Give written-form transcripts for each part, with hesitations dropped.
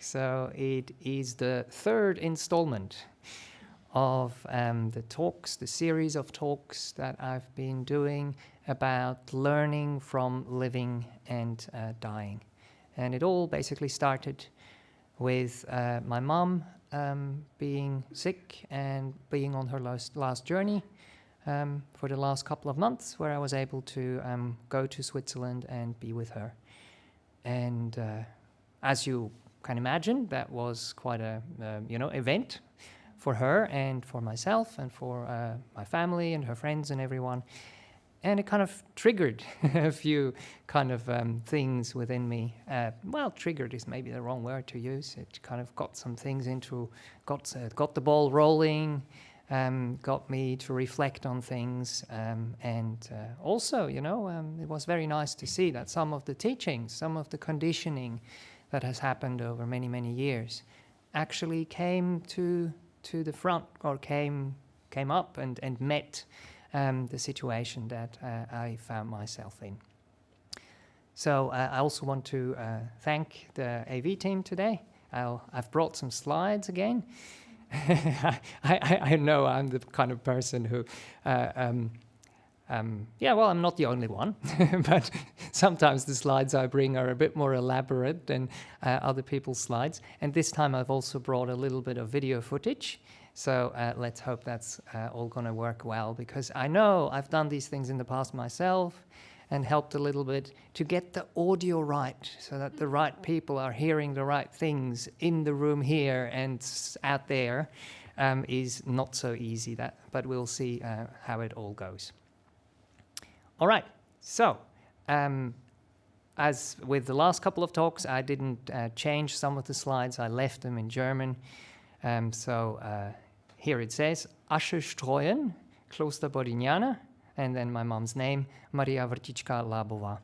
So it is the third installment of the talks, the series of talks that I've been doing about learning from living and dying. And it all basically started with my mum being sick and being on her last journey for the last couple of months, where I was able to go to Switzerland and be with her. And as you can imagine, that was quite a event for her and for myself and for my family and her friends and everyone. And it kind of triggered a few kind of things within me. Well, triggered is maybe the wrong word to use. It kind of got some things got the ball rolling, got me to reflect on things. And also, it was very nice to see that some of the teachings, some of the conditioning that has happened over many, many years actually came to the front, or came up and met the situation that I found myself in. So I also want to thank the AV team today. I've brought some slides again. I know I'm the kind of person who, I'm not the only one, but sometimes the slides I bring are a bit more elaborate than other people's slides. And this time I've also brought a little bit of video footage. So let's hope that's all going to work well, because I know I've done these things in the past myself and helped a little bit to get the audio right, so that the right people are hearing the right things in the room here and out there is not so easy, but we'll see how it all goes. All right, so as with the last couple of talks, I didn't change some of the slides. I left them in German. Here it says, Asche streuen, Kloster Bodhidhaja, and then my mom's name, Maria Vrticka Labova.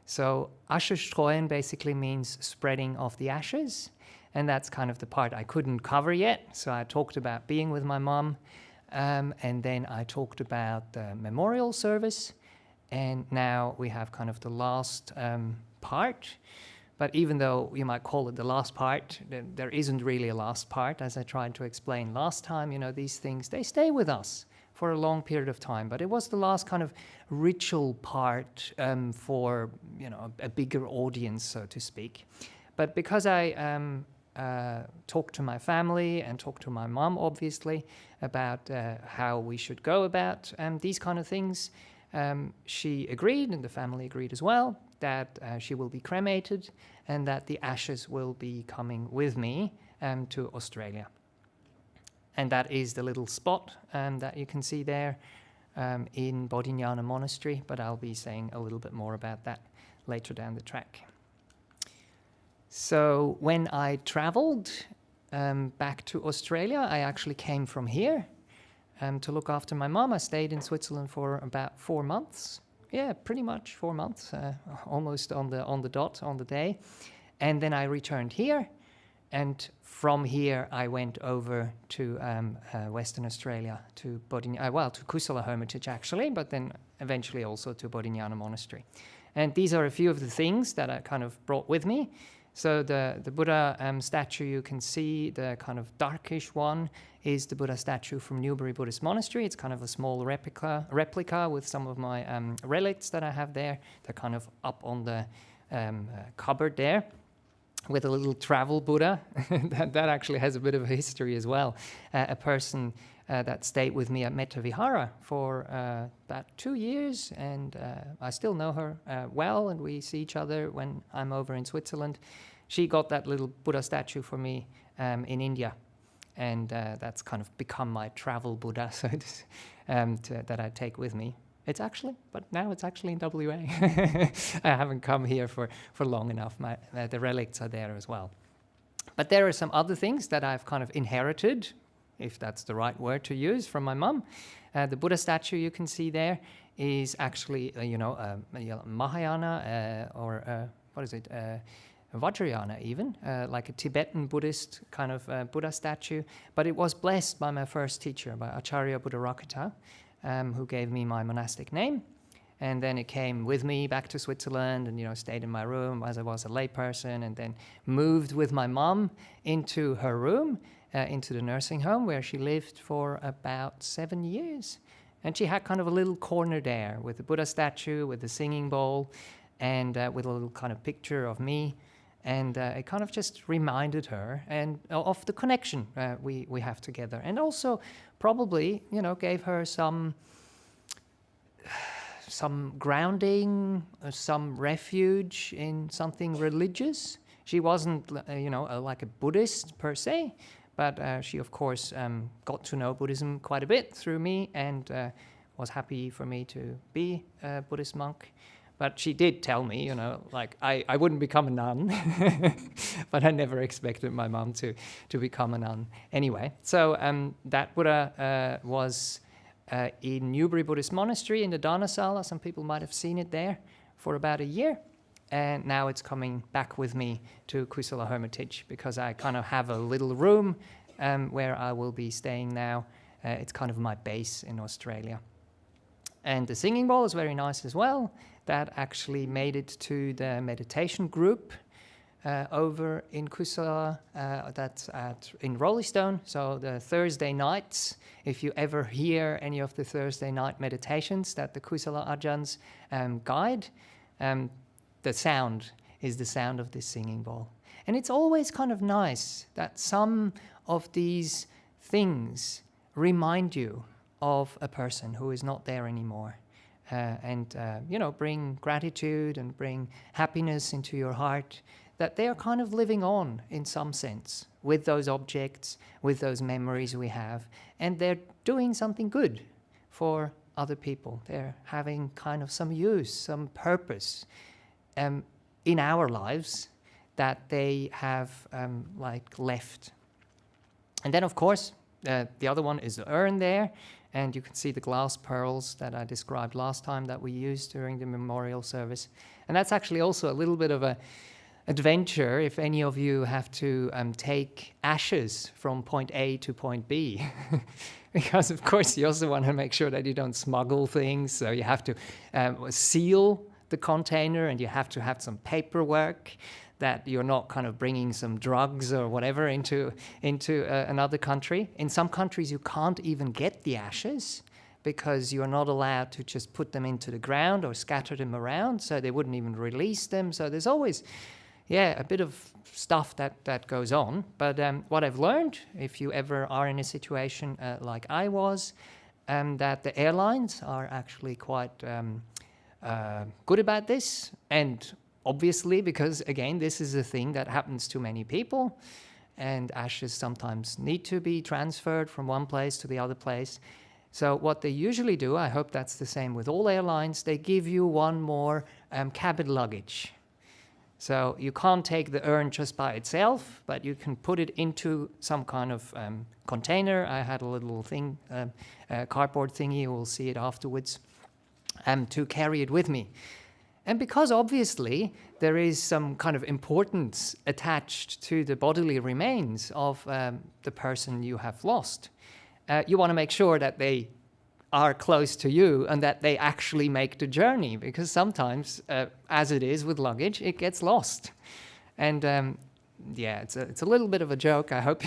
So Asche streuen basically means spreading of the ashes, and that's kind of the part I couldn't cover yet. So I talked about being with my mom, and then I talked about the memorial service, and now we have kind of the last part. But even though you might call it the last part, there isn't really a last part. As I tried to explain last time, these things, they stay with us for a long period of time. But it was the last kind of ritual part for, a bigger audience, so to speak. But because I talked to my family and talked to my mom, obviously, about how we should go about these kind of things, she agreed, and the family agreed as well, that she will be cremated and that the ashes will be coming with me to Australia. And that is the little spot that you can see there in Bodhidhaja Monastery, but I'll be saying a little bit more about that later down the track. So when I traveled back to Australia, I actually came from here to look after my mom. I stayed in Switzerland for about 4 months. Yeah, pretty much 4 months, almost on the dot, on the day. And then I returned here. And from here, I went over to Western Australia, to to Kusala Hermitage, actually, but then eventually also to Bodhidhaja Monastery. And these are a few of the things that I kind of brought with me. So the Buddha statue you can see, the kind of darkish one, is the Buddha statue from Newbury Buddhist Monastery. It's kind of a small replica with some of my relics that I have there. They're kind of up on the cupboard there, with a little travel Buddha. that actually has a bit of a history as well. A person that stayed with me at Metta Vihara for about 2 years, and I still know her well, and we see each other when I'm over in Switzerland. She got that little Buddha statue for me in India, and that's kind of become my travel Buddha, so that I take with me. But now it's actually in WA. I haven't come here for long enough. The relics are there as well. But there are some other things that I've kind of inherited, if that's the right word to use, from my mum. The Buddha statue you can see there is actually, Mahayana Vajrayana even, like a Tibetan Buddhist kind of Buddha statue. But it was blessed by my first teacher, by Acharya Buddharakhita, who gave me my monastic name. And then it came with me back to Switzerland and, stayed in my room as I was a layperson, and then moved with my mom into her room, into the nursing home where she lived for about 7 years. And she had kind of a little corner there with the Buddha statue, with the singing bowl, and with a little kind of picture of me. And it kind of just reminded her and of the connection we have together. And also probably, gave her some grounding, some refuge in something religious. She wasn't, like a Buddhist per se, but she, of course, got to know Buddhism quite a bit through me and was happy for me to be a Buddhist monk. But she did tell me, I wouldn't become a nun, but I never expected my mom to become a nun anyway. So that Buddha was in Newbury Buddhist Monastery in the Dharmasala. Some people might have seen it there for about a year. And now it's coming back with me to Kusala Hermitage because I kind of have a little room where I will be staying now. It's kind of my base in Australia. And the singing bowl is very nice as well. That actually made it to the meditation group over in Kusala, that's in Rollystone. So the Thursday nights, if you ever hear any of the Thursday night meditations that the Kusala Ajahns guide, the sound is the sound of this singing bowl. And it's always kind of nice that some of these things remind you of a person who is not there anymore. And bring gratitude and bring happiness into your heart, that they are kind of living on in some sense with those objects, with those memories we have, and they're doing something good for other people. They're having kind of some use, some purpose in our lives that they have left. And then, of course, the other one is the urn there. And you can see the glass pearls that I described last time that we used during the memorial service. And that's actually also a little bit of an adventure if any of you have to take ashes from point A to point B. Because, of course, you also want to make sure that you don't smuggle things. So you have to seal the container, and you have to have some paperwork that you're not kind of bringing some drugs or whatever into another country. In some countries, you can't even get the ashes because you're not allowed to just put them into the ground or scatter them around, so they wouldn't even release them. So there's always, a bit of stuff that goes on. But what I've learned, if you ever are in a situation like I was, that the airlines are actually quite good about this, and obviously, because, again, this is a thing that happens to many people, and ashes sometimes need to be transferred from one place to the other place. So what they usually do, I hope that's the same with all airlines, they give you one more cabin luggage. So you can't take the urn just by itself, but you can put it into some kind of container. I had a little thing, cardboard thingy, you will see it afterwards, to carry it with me. And because obviously there is some kind of importance attached to the bodily remains of the person you have lost, you want to make sure that they are close to you and that they actually make the journey, because sometimes, as it is with luggage, it gets lost. And it's a little bit of a joke. I hope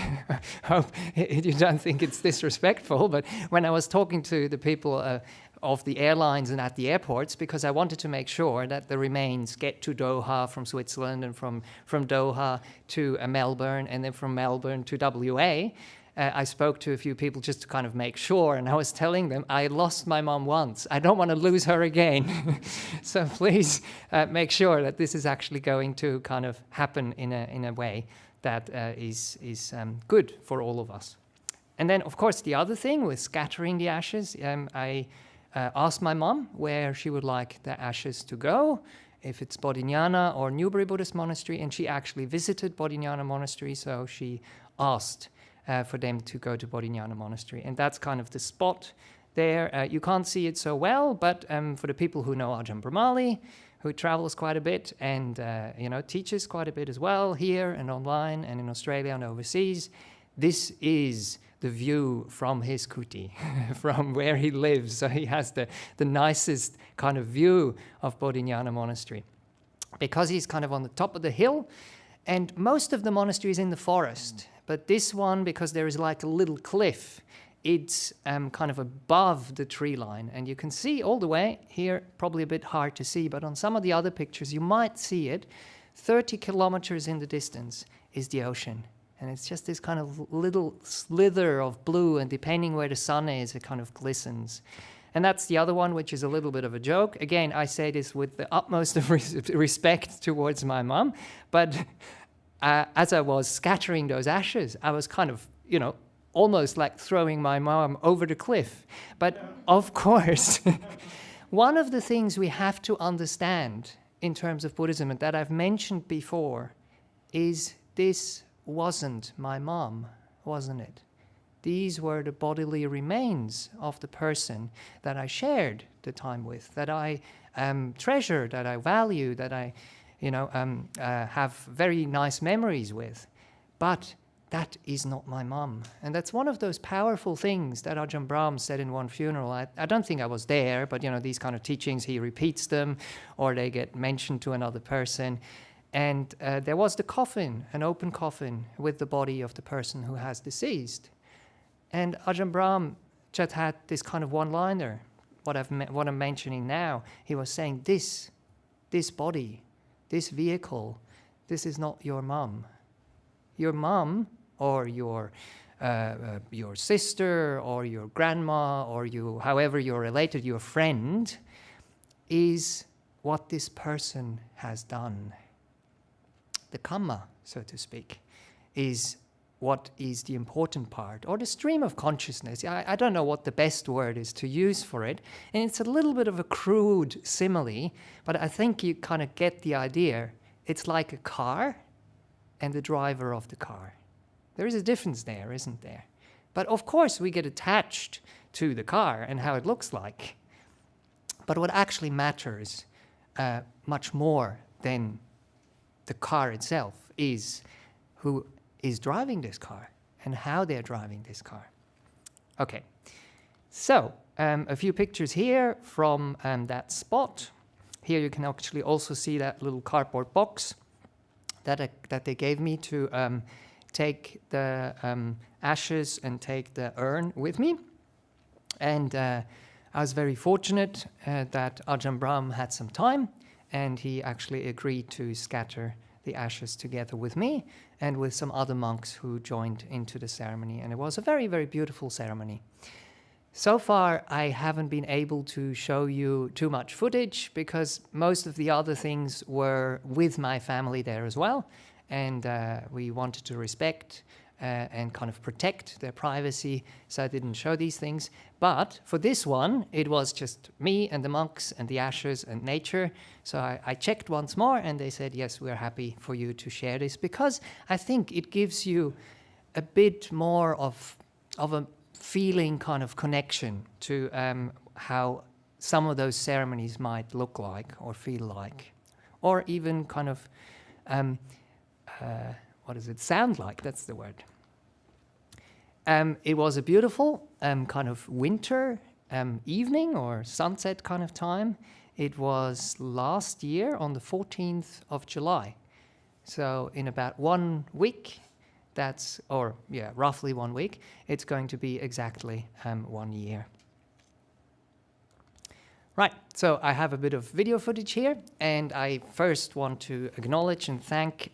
you don't think it's disrespectful, but when I was talking to the people of the airlines and at the airports, because I wanted to make sure that the remains get to Doha from Switzerland, and from Doha to Melbourne, and then from Melbourne to WA. I spoke to a few people just to kind of make sure, and I was telling them, I lost my mom once. I don't want to lose her again. So please make sure that this is actually going to kind of happen in a way that is good for all of us. And then, of course, the other thing with scattering the ashes, I asked my mom where she would like the ashes to go, if it's Bodhinyana or Newbury Buddhist Monastery, and she actually visited Bodhinyana Monastery, so she asked for them to go to Bodhinyana Monastery. And that's kind of the spot there. You can't see it so well, but for the people who know Ajahn Brahm, who travels quite a bit and teaches quite a bit as well here and online and in Australia and overseas, this is the view from his kuti, from where he lives. So he has the nicest kind of view of Bodhinyana Monastery, because he's kind of on the top of the hill, and most of the monastery is in the forest. But this one, because there is like a little cliff, it's kind of above the tree line, and you can see all the way here, probably a bit hard to see, but on some of the other pictures you might see it. 30 kilometers in the distance is the ocean. And it's just this kind of little slither of blue, and depending where the sun is, it kind of glistens. And that's the other one, which is a little bit of a joke. Again, I say this with the utmost of respect towards my mum, but as I was scattering those ashes, I was kind of, almost like throwing my mum over the cliff. But of course, one of the things we have to understand in terms of Buddhism, and that I've mentioned before, is this wasn't my mom, wasn't it? These were the bodily remains of the person that I shared the time with, that I treasure, that I value, that I, have very nice memories with. But that is not my mom. And that's one of those powerful things that Ajahn Brahm said in one funeral. I don't think I was there, but these kind of teachings, he repeats them, or they get mentioned to another person. And there was the coffin, an open coffin with the body of the person who has deceased. And Ajahn Brahm just had this kind of one-liner, what I'm mentioning now. He was saying, this body, this vehicle, this is not your mum. Your mum, or your sister, or your grandma, or however you're related, your friend, is what this person has done. The kamma, so to speak, is what is the important part, or the stream of consciousness. I don't know what the best word is to use for it, and it's a little bit of a crude simile, but I think you kind of get the idea. It's like a car and the driver of the car. There is a difference there, isn't there? But of course we get attached to the car and how it looks like. But what actually matters much more than the car itself is who is driving this car and how they're driving this car. Okay, so a few pictures here from that spot. Here you can actually also see that little cardboard box that they gave me to take the ashes and take the urn with me. And I was very fortunate that Ajahn Brahm had some time, and he actually agreed to scatter the ashes together with me and with some other monks who joined into the ceremony. And it was a very, very beautiful ceremony. So far, I haven't been able to show you too much footage because most of the other things were with my family there as well. And we wanted to respect and kind of protect their privacy, so I didn't show these things. But for this one, it was just me and the monks and the ashes and nature. So I checked once more, and they said, yes, we're happy for you to share this, because I think it gives you a bit more of a feeling kind of connection to how some of those ceremonies might look like or feel like, or even kind of what does it sound like? That's the word. It was a beautiful kind of winter evening or sunset kind of time. It was last year on the 14th of July. So in about 1 week, roughly 1 week, it's going to be exactly 1 year. Right, so I have a bit of video footage here, and I first want to acknowledge and thank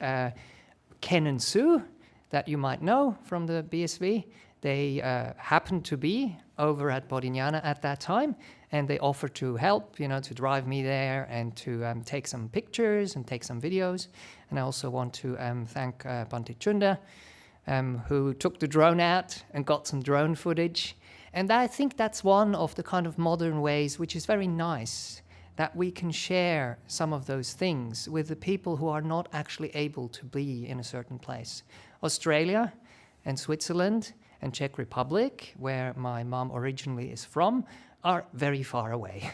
Ken and Sue, that you might know from the BSW. They happened to be over at Bodhinyana at that time, and they offered to help, to drive me there and to take some pictures and take some videos. And I also want to thank Bhante Chunda, who took the drone out and got some drone footage. And I think that's one of the kind of modern ways, which is very nice, that we can share some of those things with the people who are not actually able to be in a certain place. Australia and Switzerland and Czech Republic, where my mom originally is from, are very far away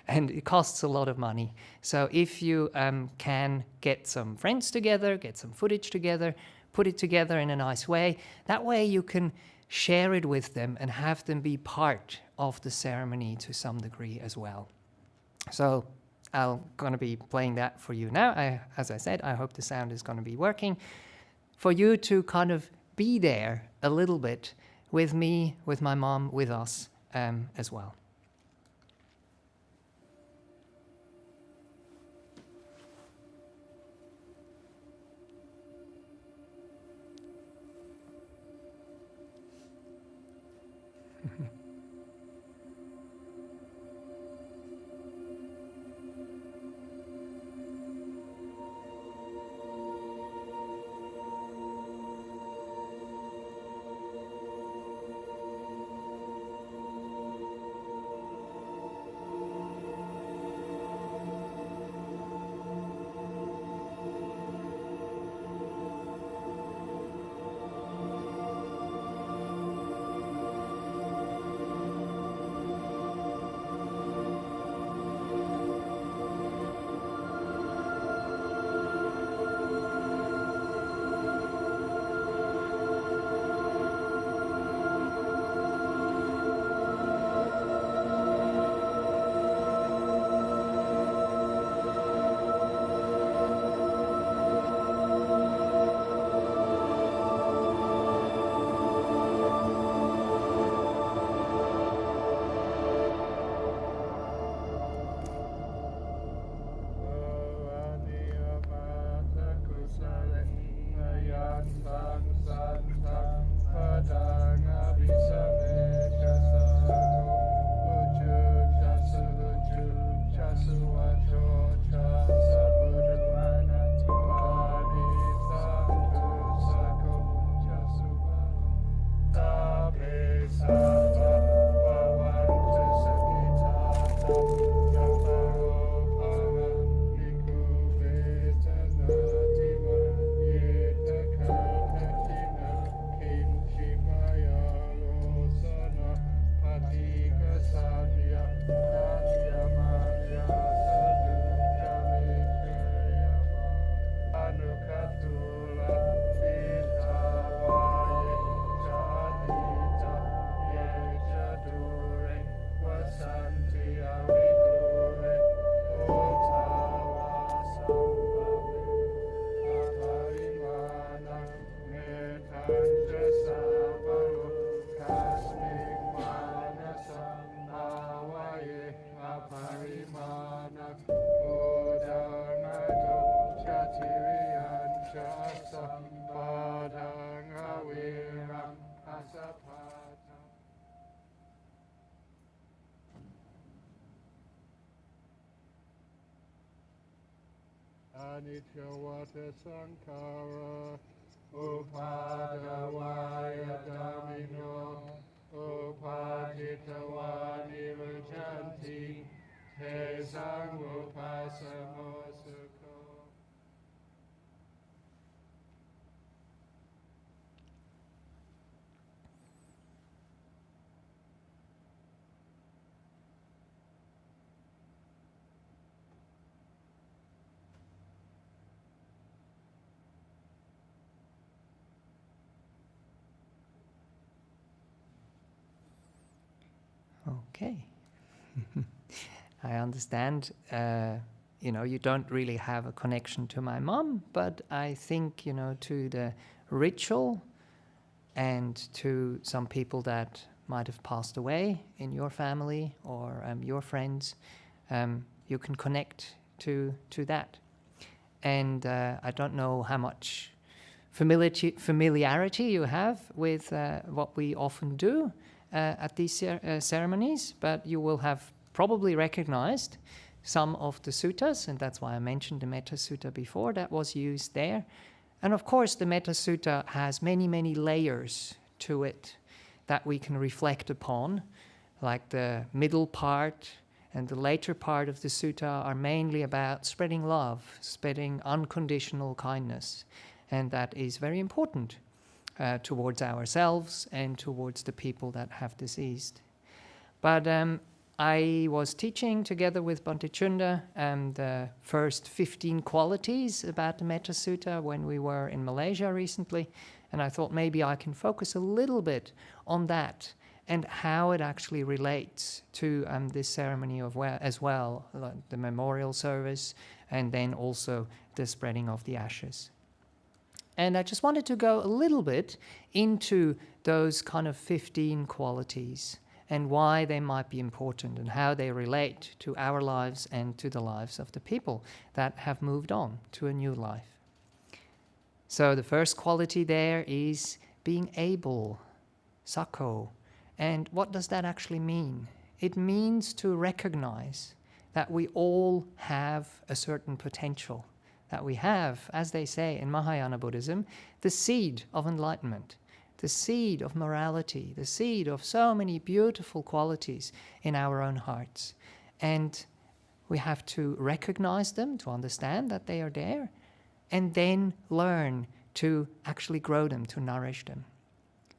and it costs a lot of money. So if you can get some friends together, get some footage together, put it together in a nice way. That way you can share it with them and have them be part of the ceremony to some degree as well. So I'm going to be playing that for you now. As I said, I hope the sound is going to be working. For you to kind of be there a little bit with me, with my mom, with us as well. Anicca Sankhara Upadavaya Dhamino Upajitava Nivachanti Te Sangupasamo Sukho. Okay. I understand, you don't really have a connection to my mom, but I think, to the ritual and to some people that might have passed away in your family or your friends, you can connect to that. And I don't know how much familiarity you have with what we often do at these ceremonies, but you will have probably recognized some of the suttas, and that's why I mentioned the Metta Sutta before that was used there. And of course, the Metta Sutta has many, many layers to it that we can reflect upon, like the middle part and the later part of the sutta are mainly about spreading love, spreading unconditional kindness, and that is very important towards ourselves and towards the people that have deceased. But I was teaching together with Bhante the first 15 qualities about the Metta Sutta when we were in Malaysia recently, and I thought maybe I can focus a little bit on that and how it actually relates to this ceremony as well, like the memorial service, and then also the spreading of the ashes. And I just wanted to go a little bit into those kind of 15 qualities and why they might be important and how they relate to our lives and to the lives of the people that have moved on to a new life. So the first quality there is being able, sakko. And what does that actually mean? It means to recognize that we all have a certain potential, that we have, as they say in Mahayana Buddhism, the seed of enlightenment, the seed of morality, the seed of so many beautiful qualities in our own hearts. And we have to recognize them, to understand that they are there, and then learn to actually grow them, to nourish them.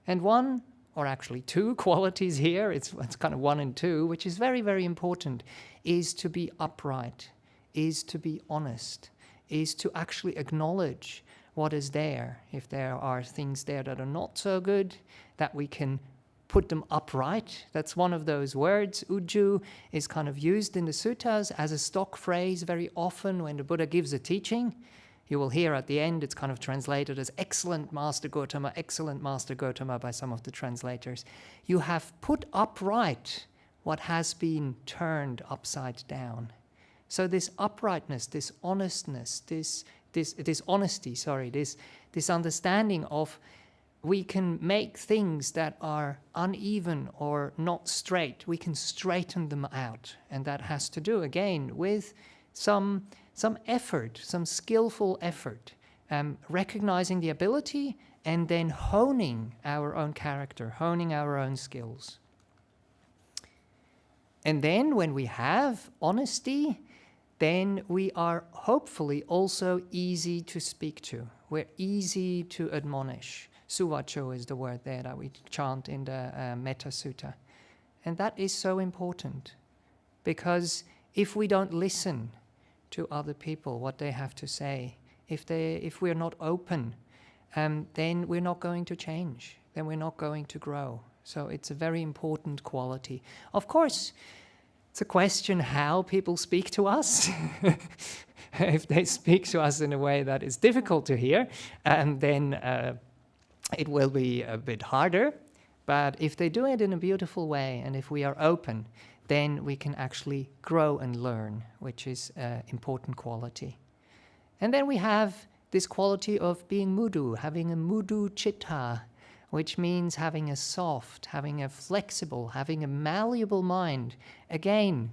And one, or actually two qualities here, it's kind of one and two, which is very, very important, is to be upright, is to be honest, is to actually acknowledge what is there. If there are things there that are not so good, that we can put them upright. That's one of those words. Uju is kind of used in the suttas as a stock phrase very often when the Buddha gives a teaching. You will hear at the end it's kind of translated as excellent Master Gautama by some of the translators. You have put upright what has been turned upside down. So this uprightness, this honestness, this understanding of we can make things that are uneven or not straight, we can straighten them out. And that has to do, again, with some effort, some skillful effort, recognizing the ability and then honing our own character, honing our own skills. And then when we have honesty, then we are hopefully also easy to speak to. We're easy to admonish. Suvacho is the word there that we chant in the Metta Sutta. And that is so important, because if we don't listen to other people, what they have to say, if we're not open, then we're not going to change, then we're not going to grow. So it's a very important quality. Of course, it's a question how people speak to us. If they speak to us in a way that is difficult to hear, then it will be a bit harder. But if they do it in a beautiful way, and if we are open, then we can actually grow and learn, which is an important quality. And then we have this quality of being mudu, having a mudu citta, which means having a soft, having a flexible, having a malleable mind. Again,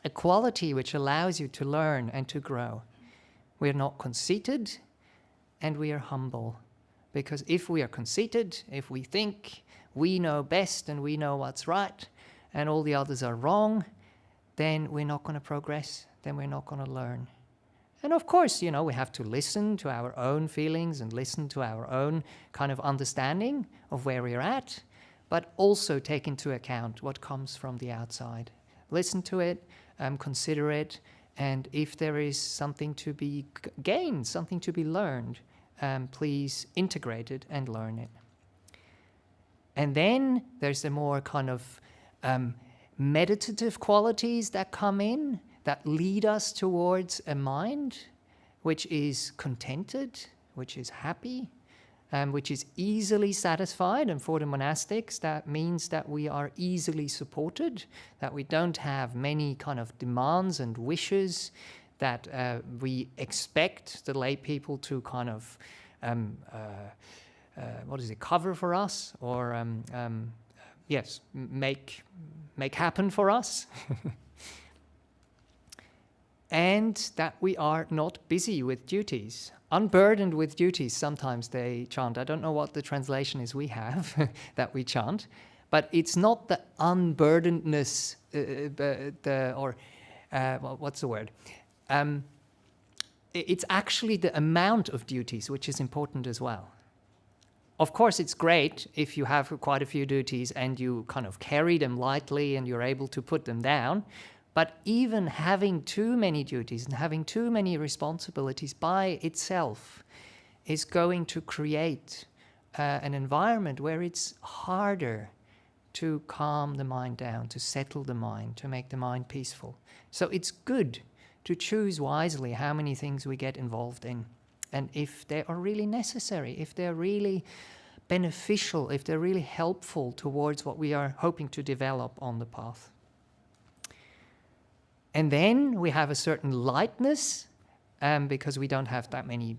a quality which allows you to learn and to grow. We are not conceited, and we are humble. Because if we are conceited, if we think we know best and we know what's right, and all the others are wrong, then we're not going to progress, then we're not going to learn. And of course, we have to listen to our own feelings and listen to our own kind of understanding of where we're at, but also take into account what comes from the outside. Listen to it, consider it, and if there is something to be gained, something to be learned, please integrate it and learn it. And then there's the more kind of meditative qualities that come in, that lead us towards a mind which is contented, which is happy, which is easily satisfied. And for the monastics, that means that we are easily supported, that we don't have many kind of demands and wishes, that we expect the lay people to kind of, cover for us, or make happen for us. And that we are not busy with duties, unburdened with duties. Sometimes they chant. I don't know what the translation is we have that we chant, but it's not the unburdenedness, what's the word? It's actually the amount of duties which is important as well. Of course, it's great if you have quite a few duties and you kind of carry them lightly and you're able to put them down. But even having too many duties and having too many responsibilities by itself is going to create an environment where it's harder to calm the mind down, to settle the mind, to make the mind peaceful. So it's good to choose wisely how many things we get involved in. And if they are really necessary, if they're really beneficial, if they're really helpful towards what we are hoping to develop on the path. And then we have a certain lightness, because we don't have that many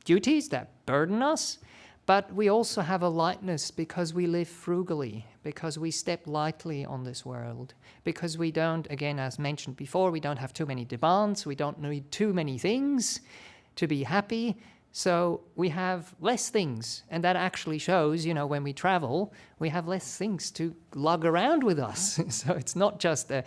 duties that burden us, but we also have a lightness because we live frugally, because we step lightly on this world, because we don't, again, as mentioned before, we don't have too many demands, we don't need too many things to be happy, so we have less things, and that actually shows, when we travel, we have less things to lug around with us. So it's not just a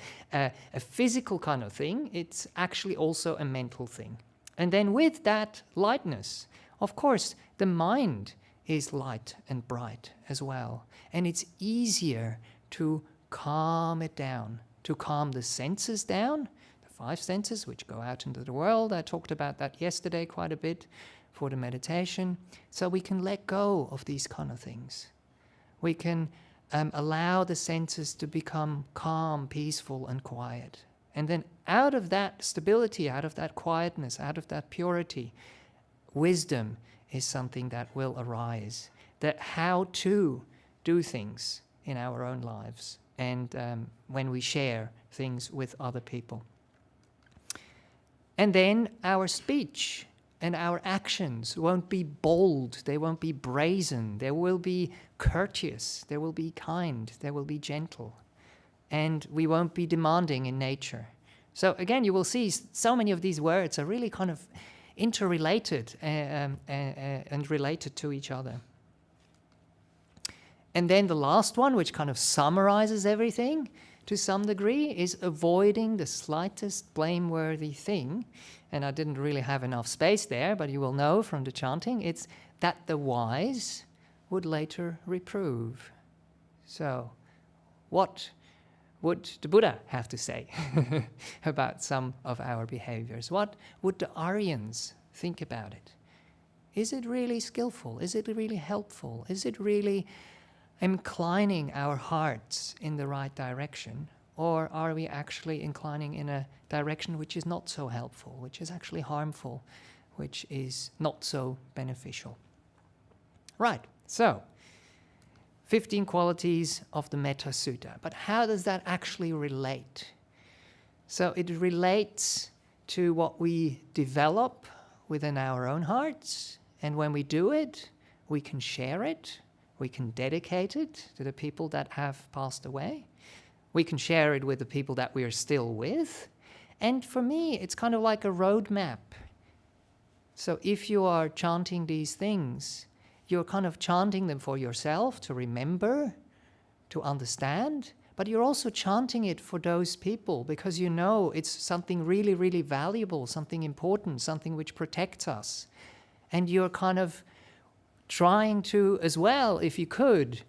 physical kind of thing, it's actually also a mental thing. And then with that lightness, of course, the mind is light and bright as well, and it's easier to calm it down, to calm the senses down, 5 senses which go out into the world. I talked about that yesterday quite a bit for the meditation. So we can let go of these kind of things. We can allow the senses to become calm, peaceful, and quiet. And then out of that stability, out of that quietness, out of that purity, wisdom is something that will arise. That how to do things in our own lives and when we share things with other people. And then our speech and our actions won't be bold, they won't be brazen, they will be courteous, they will be kind, they will be gentle, and we won't be demanding in nature. So again, you will see so many of these words are really kind of interrelated and related to each other. And then the last one, which kind of summarizes everything to some degree, is avoiding the slightest blameworthy thing. And I didn't really have enough space there, but you will know from the chanting, it's that the wise would later reprove. So, what would the Buddha have to say about some of our behaviors? What would the Aryans think about it? Is it really skillful? Is it really helpful? Is it really inclining our hearts in the right direction? Or are we actually inclining in a direction which is not so helpful, which is actually harmful, which is not so beneficial? Right, so 15 qualities of the Metta Sutta. But how does that actually relate? So it relates to what we develop within our own hearts, and when we do it, we can share it, we can dedicate it to the people that have passed away, we can share it with the people that we are still with, and for me, it's kind of like a roadmap. So if you are chanting these things, you're kind of chanting them for yourself to remember, to understand, but you're also chanting it for those people because you know it's something really, really valuable, something important, something which protects us. And you're kind of trying to, as well, if you could,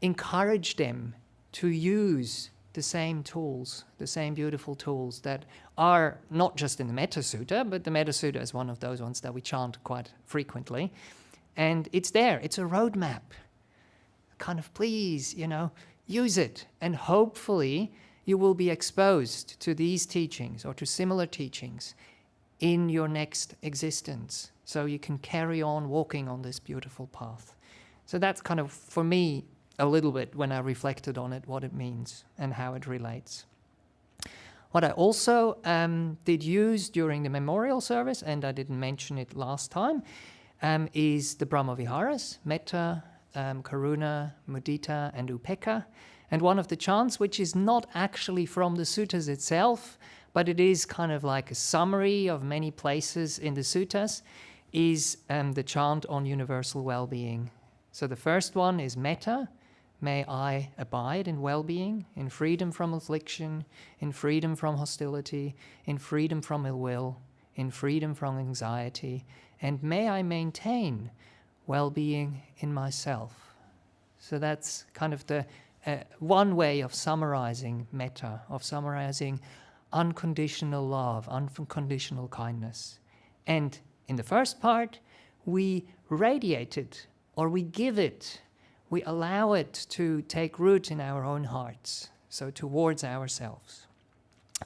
encourage them to use the same tools, the same beautiful tools that are not just in the Metta Sutta, but the Metta Sutta is one of those ones that we chant quite frequently. And it's there, it's a roadmap. Kind of please, use it. And hopefully you will be exposed to these teachings or to similar teachings in your next existence. So you can carry on walking on this beautiful path. So that's kind of, for me, a little bit when I reflected on it, what it means and how it relates. What I also did use during the memorial service, and I didn't mention it last time, is the Brahmaviharas, Metta, Karuna, Mudita, and Upekkha. And one of the chants, which is not actually from the suttas itself, but it is kind of like a summary of many places in the suttas, is the chant on universal well-being. So the first one is Metta. May I abide in well-being, in freedom from affliction, in freedom from hostility, in freedom from ill will, in freedom from anxiety, and may I maintain well-being in myself. So that's kind of the one way of summarizing metta, of summarizing unconditional love, unconditional kindness. And in the first part, we radiate it, or we give it, we allow it to take root in our own hearts, so towards ourselves.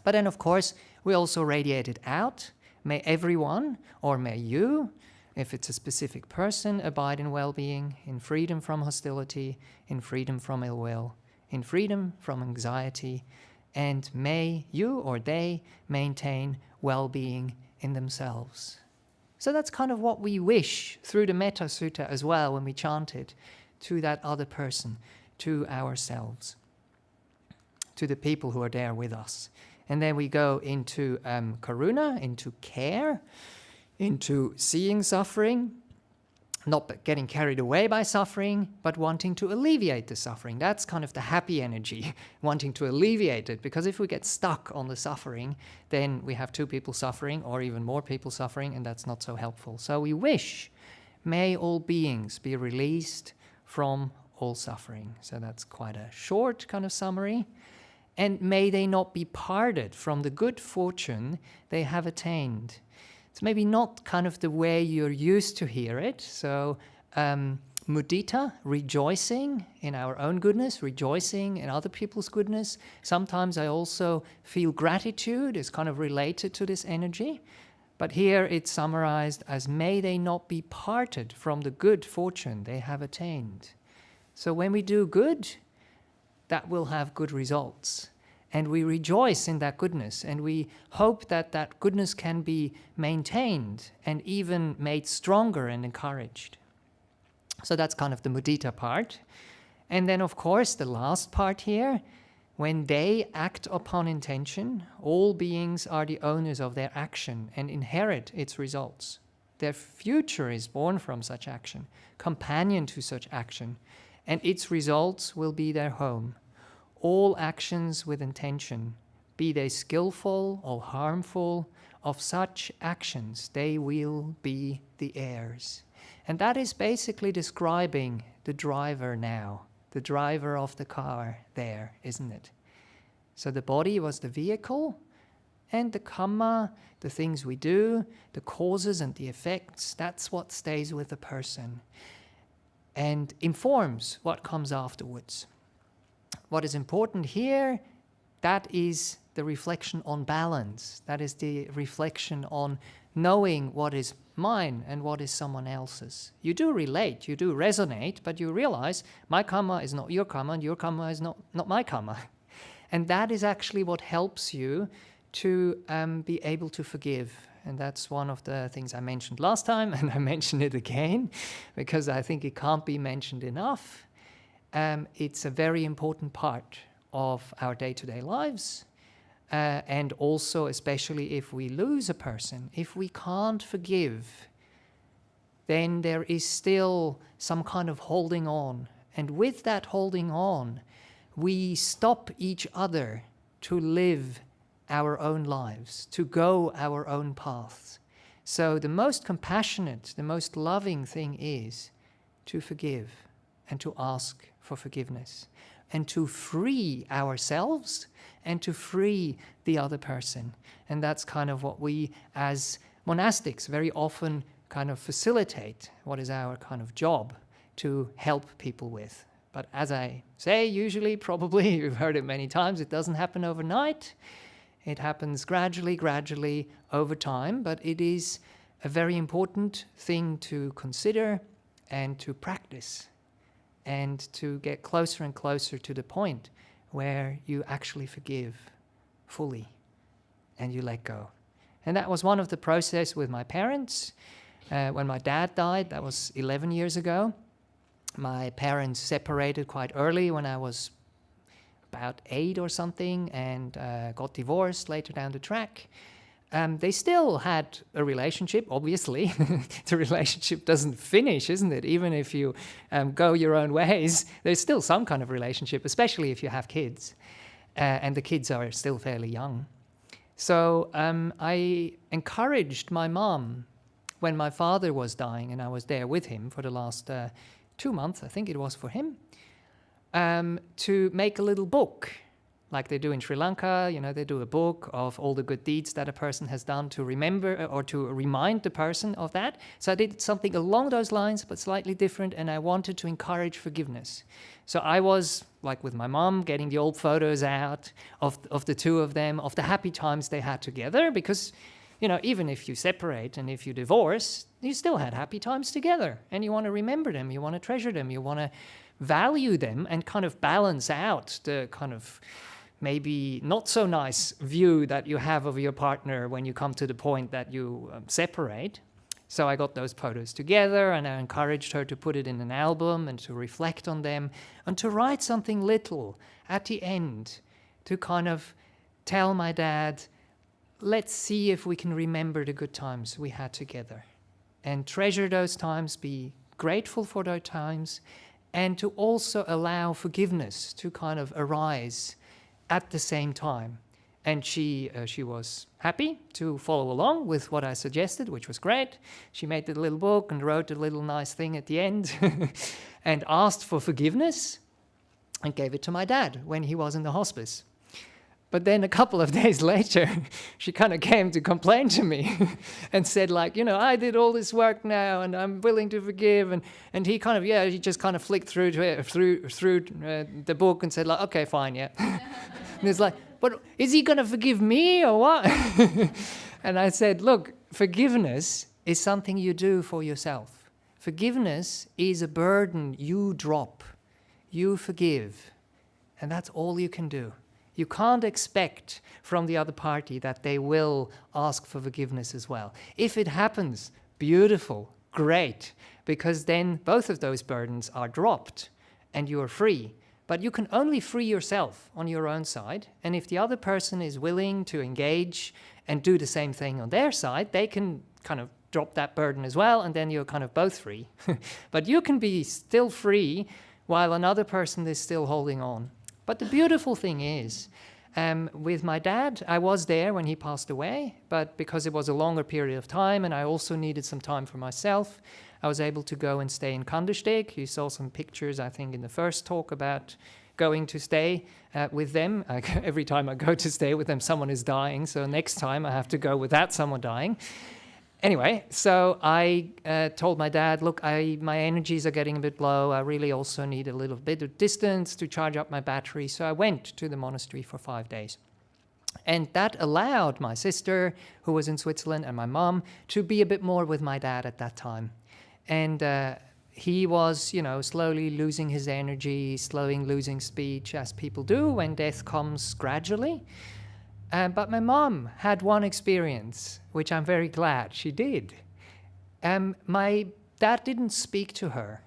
But then, of course, we also radiate it out. May everyone, or may you, if it's a specific person, abide in well-being, in freedom from hostility, in freedom from ill will, in freedom from anxiety, and may you or they maintain well-being in themselves. So that's kind of what we wish through the Metta Sutta as well when we chant it, to that other person, to ourselves, to the people who are there with us. And then we go into karuna, into care, into seeing suffering, not getting carried away by suffering, but wanting to alleviate the suffering. That's kind of the happy energy, wanting to alleviate it. Because if we get stuck on the suffering, then we have two people suffering or even more people suffering, and that's not so helpful. So we wish, may all beings be released from all suffering. So that's quite a short kind of summary. And may they not be parted from the good fortune they have attained. It's maybe not kind of the way you're used to hear it. So mudita, rejoicing in our own goodness, rejoicing in other people's goodness. Sometimes I also feel gratitude is kind of related to this energy. But here it's summarized as may they not be parted from the good fortune they have attained. So when we do good, that will have good results. And we rejoice in that goodness, and we hope that that goodness can be maintained and even made stronger and encouraged. So that's kind of the mudita part. And then, of course, the last part here, when they act upon intention, all beings are the owners of their action and inherit its results. Their future is born from such action, companion to such action, and its results will be their home. All actions with intention, be they skillful or harmful, of such actions they will be the heirs. And that is basically describing the driver now, the driver of the car there, isn't it? So the body was the vehicle, and the karma, the things we do, the causes and the effects, that's what stays with the person and informs what comes afterwards. What is important here, that is the reflection on balance. That is the reflection on knowing what is mine and what is someone else's. You do relate, you do resonate, but you realize my karma is not your karma and your karma is not my karma. And that is actually what helps you to be able to forgive. And that's one of the things I mentioned last time, and I mention it again, because I think it can't be mentioned enough. It's a very important part of our day-to-day lives, and also especially if we lose a person, if we can't forgive, then there is still some kind of holding on. And with that holding on, we stop each other to live our own lives, to go our own paths. So the most compassionate, the most loving thing is to forgive and to ask for forgiveness and to free ourselves and to free the other person. And that's kind of what we as monastics very often kind of facilitate, what is our kind of job to help people with. But as I say, usually, probably, you've heard it many times, it doesn't happen overnight. It happens gradually over time, but it is a very important thing to consider and to practice and to get closer and closer to the point where you actually forgive fully and you let go. And that was one of the process with my parents. When my dad died, that was 11 years ago. My parents separated quite early when I was about 8 or something, and got divorced later down the track. They still had a relationship, obviously. The relationship doesn't finish, isn't it? Even if you go your own ways, there's still some kind of relationship, especially if you have kids. And the kids are still fairly young. So I encouraged my mom when my father was dying, and I was there with him for the last 2 months, I think it was for him, to make a little book, like they do in Sri Lanka. You know, they do a book of all the good deeds that a person has done to remember or to remind the person of that. So I did something along those lines, but slightly different, and I wanted to encourage forgiveness. So I was, like with my mom, getting the old photos out of the two of them, of the happy times they had together, because, you know, even if you separate and if you divorce, you still had happy times together, and you want to remember them, you want to treasure them, you want to value them, and kind of balance out the kind of maybe not so nice view that you have of your partner when you come to the point that you separate. So I got those photos together, and I encouraged her to put it in an album and to reflect on them and to write something little at the end to kind of tell my dad, let's see if we can remember the good times we had together and treasure those times, be grateful for those times, and to also allow forgiveness to kind of arise at the same time. And she was happy to follow along with what I suggested, which was great. She made the little book and wrote a little nice thing at the end and asked for forgiveness and gave it to my dad when he was in the hospice. But then a couple of days later, she kind of came to complain to me and said, like, you know, I did all this work now and I'm willing to forgive. And he kind of, he just kind of flicked through the book and said, like, okay, fine, yeah. And it's like, but is he going to forgive me or what? And I said, look, forgiveness is something you do for yourself. Forgiveness is a burden you drop. You forgive. And that's all you can do. You can't expect from the other party that they will ask for forgiveness as well. If it happens, beautiful, great, because then both of those burdens are dropped and you are free. But you can only free yourself on your own side. And if the other person is willing to engage and do the same thing on their side, they can kind of drop that burden as well, and then you're kind of both free. But you can be still free while another person is still holding on. But the beautiful thing is, with my dad, I was there when he passed away, but because it was a longer period of time and I also needed some time for myself, I was able to go and stay in Kandastek. You saw some pictures, I think, in the first talk about going to stay with them. Every time I go to stay with them, someone is dying, so next time I have to go without someone dying. Anyway, so I told my dad, look, my energies are getting a bit low. I really also need a little bit of distance to charge up my battery. So I went to the monastery for 5 days. And that allowed my sister, who was in Switzerland, and my mom to be a bit more with my dad at that time. And he was, you know, slowly losing his energy, losing speech, as people do when death comes gradually. But my mom had one experience, which I'm very glad she did. My dad didn't speak to her.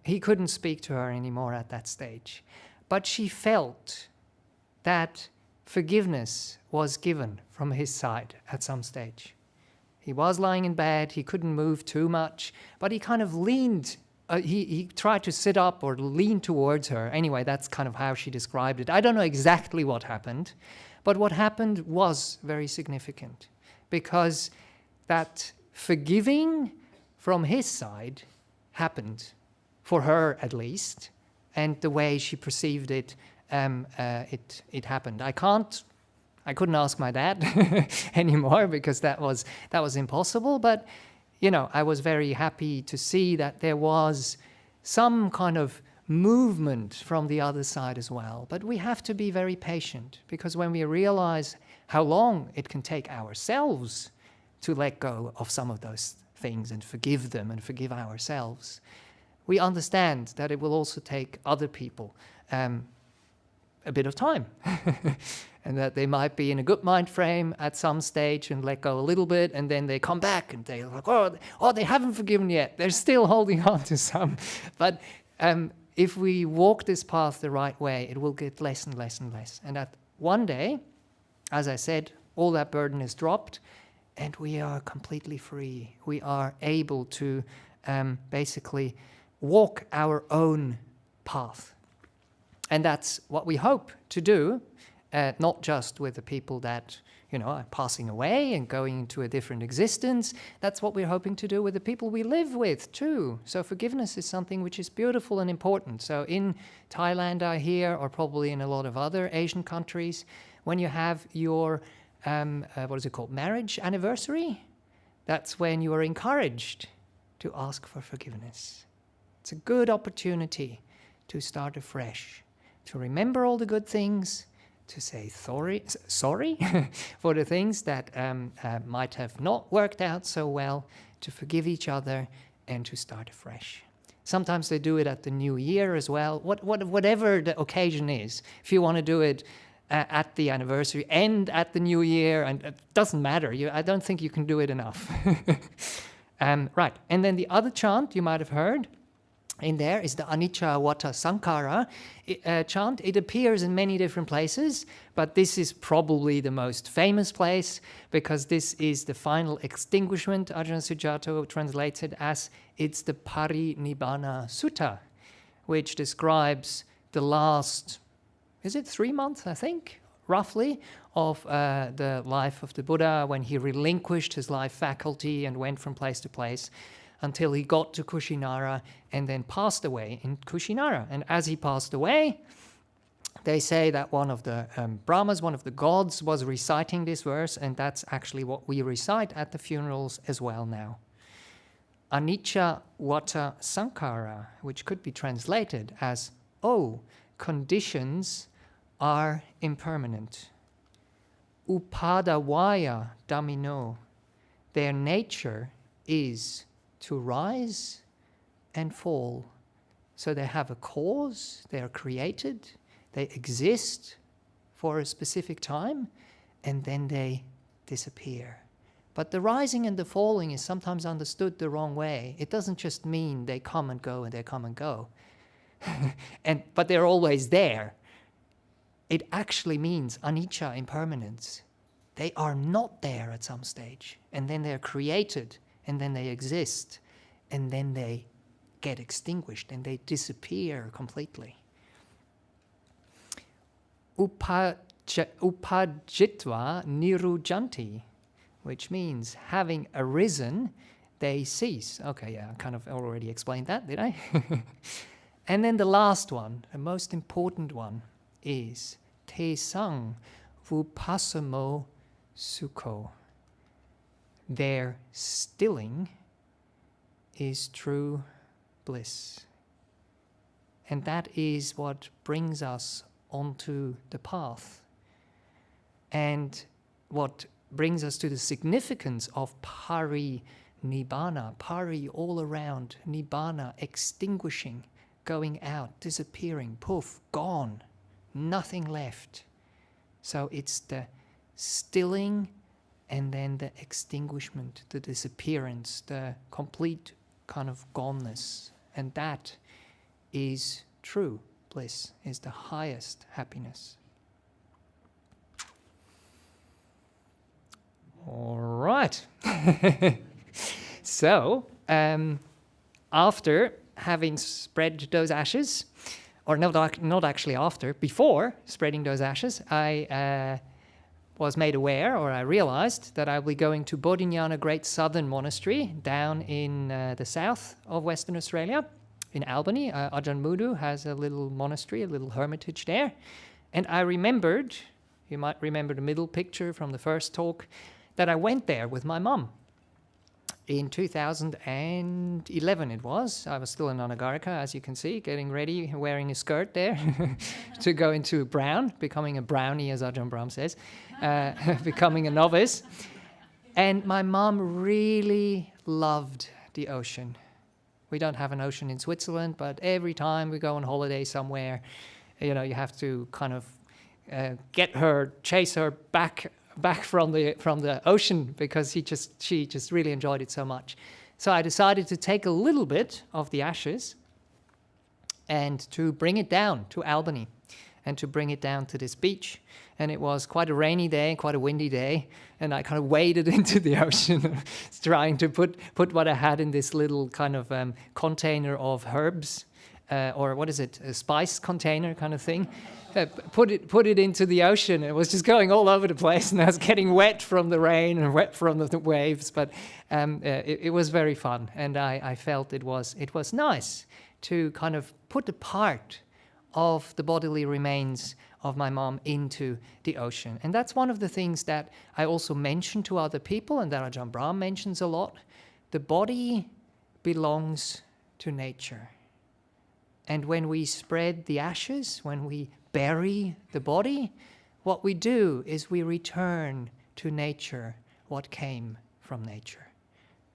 He couldn't speak to her anymore at that stage. But she felt that forgiveness was given from his side at some stage. He was lying in bed, he couldn't move too much, but he kind of leaned, he tried to sit up or lean towards her. Anyway, that's kind of how she described it. I don't know exactly what happened, but what happened was very significant, because that forgiving from his side happened, for her at least, and the way she perceived it, it happened. I couldn't ask my dad anymore, because that was impossible. But, you know, I was very happy to see that there was some kind of movement from the other side as well. But we have to be very patient, because when we realize how long it can take ourselves to let go of some of those things and forgive them and forgive ourselves, we understand that it will also take other people a bit of time. And that they might be in a good mind frame at some stage and let go a little bit, and then they come back and they're like, oh, they haven't forgiven yet. They're still holding on to some. But if we walk this path the right way, it will get less and less and less. And that one day, as I said, all that burden is dropped and we are completely free. We are able to basically walk our own path. And that's what we hope to do, not just with the people that, passing away and going into a different existence. That's what we're hoping to do with the people we live with too. So forgiveness is something which is beautiful and important. So in Thailand, I hear, or probably in a lot of other Asian countries, when you have your, marriage anniversary, that's when you are encouraged to ask for forgiveness. It's a good opportunity to start afresh, to remember all the good things, to say sorry for the things that might have not worked out so well, to forgive each other and to start afresh. Sometimes they do it at the New Year as well, whatever the occasion is. If you want to do it at the anniversary and at the New Year, and it doesn't matter. I don't think you can do it enough. Right, and then the other chant you might have heard in there is the Anicca Vata Sankhara chant. It appears in many different places, but this is probably the most famous place because this is the final extinguishment. Ajahn Sujato translates it as it's the Parinibbana Sutta, which describes the last, is it 3 months, I think, roughly, of the life of the Buddha when he relinquished his life faculty and went from place to place, until he got to Kushinara and then passed away in Kushinara. And as he passed away, they say that one of the Brahmas, one of the gods, was reciting this verse, and that's actually what we recite at the funerals as well now. Anicca Vata Sankhara, which could be translated as, conditions are impermanent. Upadavaya Dhammino, their nature is to rise and fall. So they have a cause, they are created, they exist for a specific time, and then they disappear. But the rising and the falling is sometimes understood the wrong way. It doesn't just mean they come and go and they come and go, but they're always there. It actually means anicca, impermanence. They are not there at some stage, and then they're created, and then they exist, and then they get extinguished, and they disappear completely. Upajitva nirujanti, which means having arisen, they cease. Okay, yeah, I kind of already explained that, did I? And then the last one, the most important one, is te sang vupassamo sukho. Their stilling is true bliss. And that is what brings us onto the path. And what brings us to the significance of pari-nibbana, pari all around, nibbana, extinguishing, going out, disappearing, poof, gone, nothing left. So it's the stilling and then the extinguishment, the disappearance, the complete kind of goneness. And that is true bliss, is the highest happiness. All right. So, after having spread those ashes, or not actually after, before spreading those ashes, I was made aware, or I realized, that I'll be going to Bodhinyana Great Southern Monastery down in the south of Western Australia, in Albany. Ajahn Mudu has a little monastery, a little hermitage there. And I remembered, you might remember the middle picture from the first talk, that I went there with my mum. In 2011 it was. I was still in Anagarika, as you can see, getting ready, wearing a skirt there to go into brown, becoming a brownie, as Ajahn Brahm says, becoming a novice. And my mum really loved the ocean. We don't have an ocean in Switzerland, but every time we go on holiday somewhere, you have to kind of chase her back from the ocean, because she just really enjoyed it so much. So I decided to take a little bit of the ashes and to bring it down to Albany and to bring it down to this beach. And it was quite a rainy day, quite a windy day, and I kind of waded into the ocean trying to put what I had in this little kind of container of herbs or what is it, a spice container kind of thing. Put it into the ocean. It was just going all over the place, and I was getting wet from the rain and wet from the waves. But it was very fun, and I felt it was nice to kind of put a part of the bodily remains of my mom into the ocean. And that's one of the things that I also mention to other people, and that Ajahn Brahm mentions a lot. The body belongs to nature. And when we spread the ashes, when we bury the body, what we do is we return to nature what came from nature.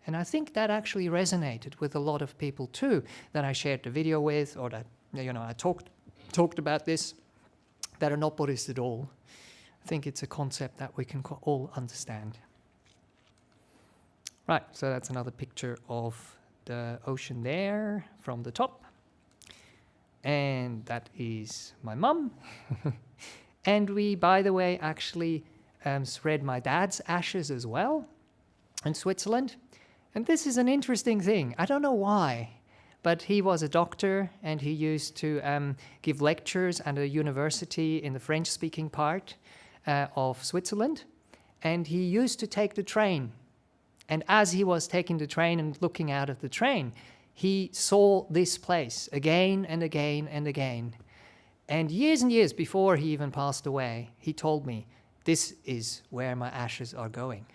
And I think that actually resonated with a lot of people too, that I shared the video with, or that I talked about this, that are not Buddhist at all. I think it's a concept that we can all understand. Right, so that's another picture of the ocean there from the top. And that is my mum. And we, by the way, actually spread my dad's ashes as well in Switzerland. And this is an interesting thing. I don't know why, but he was a doctor, and he used to give lectures at a university in the French-speaking part of Switzerland. And he used to take the train. And as he was taking the train and looking out of the train, he saw this place again and again and again. And years before he even passed away, he told me, this is where my ashes are going.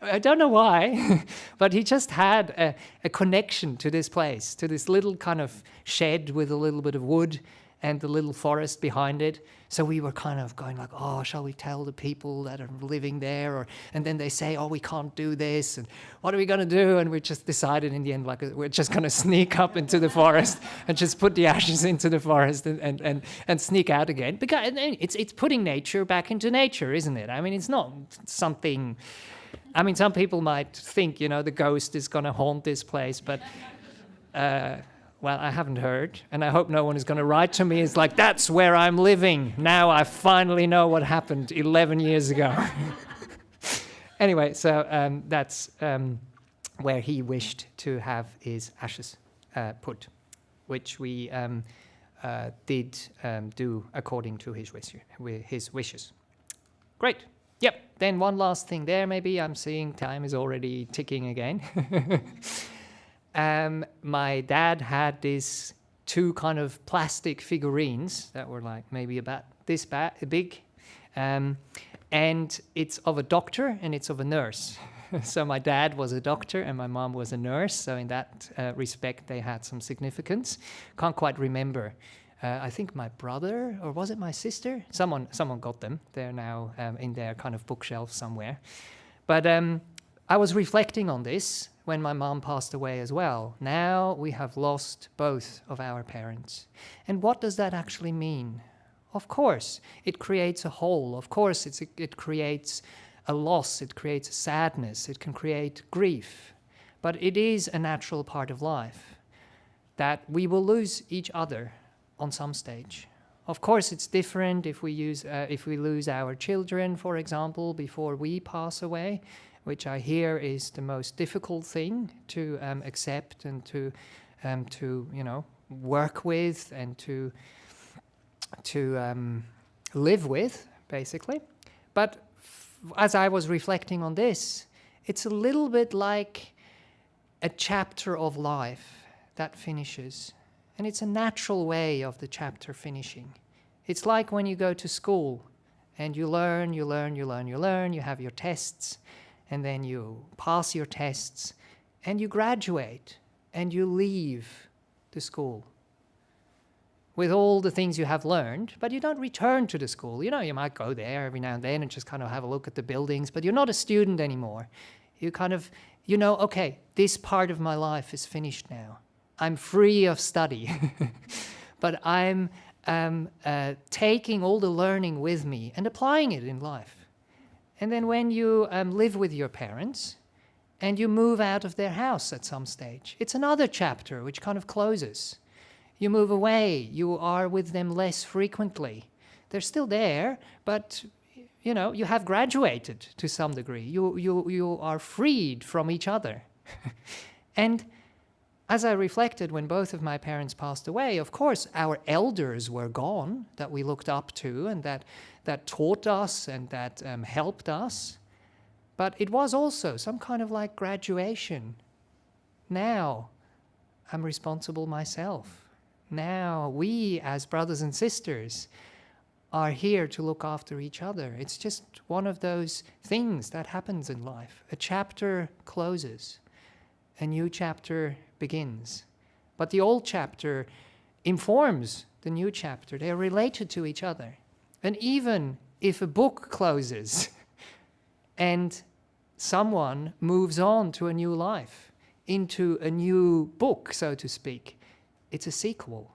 I don't know why, but he just had a connection to this place, to this little kind of shed with a little bit of wood and the little forest behind it. So we were kind of going like, oh, shall we tell the people that are living there? And then they say, oh, we can't do this. And what are we going to do? And we just decided in the end, like, we're just going to sneak up into the forest and just put the ashes into the forest and sneak out again. Because it's putting nature back into nature, isn't it? I mean, it's not something... I mean, some people might think, the ghost is going to haunt this place, but... well, I haven't heard, and I hope no one is going to write to me. It's like, that's where I'm living. Now I finally know what happened 11 years ago. Anyway, so that's where he wished to have his ashes put, which we did do according to his wishes. Great. Yep. Then one last thing there, maybe. I'm seeing time is already ticking again. My dad had these two kind of plastic figurines that were like maybe about this big, and it's of a doctor and it's of a nurse. So my dad was a doctor and my mom was a nurse, so in that respect they had some significance. Can't quite remember. I think my brother, or was it my sister? Someone got them. They're now in their kind of bookshelf somewhere. But I was reflecting on this when my mom passed away as well. Now we have lost both of our parents. And what does that actually mean? Of course, it creates a hole. Of course, it creates a loss. It creates a sadness. It can create grief. But it is a natural part of life that we will lose each other on some stage. Of course, it's different if we lose our children, for example, before we pass away, which I hear is the most difficult thing to accept and to work with and to live with, basically. But as I was reflecting on this, it's a little bit like a chapter of life that finishes. And it's a natural way of the chapter finishing. It's like when you go to school and you learn, you have your tests, and then you pass your tests, and you graduate, and you leave the school with all the things you have learned, but you don't return to the school. You might go there every now and then and just kind of have a look at the buildings, but you're not a student anymore. You kind of, okay, this part of my life is finished now. I'm free of study, but I'm taking all the learning with me and applying it in life. And then when you live with your parents and you move out of their house at some stage, it's another chapter which kind of closes. You move away, you are with them less frequently. They're still there, but you have graduated to some degree. You are freed from each other. And as I reflected when both of my parents passed away, of course, our elders were gone that we looked up to and that taught us and that helped us. But it was also some kind of like graduation. Now I'm responsible myself. Now we as brothers and sisters are here to look after each other. It's just one of those things that happens in life. A chapter closes, a new chapter begins. But the old chapter informs the new chapter. They're related to each other. And even if a book closes and someone moves on to a new life, into a new book, so to speak, it's a sequel.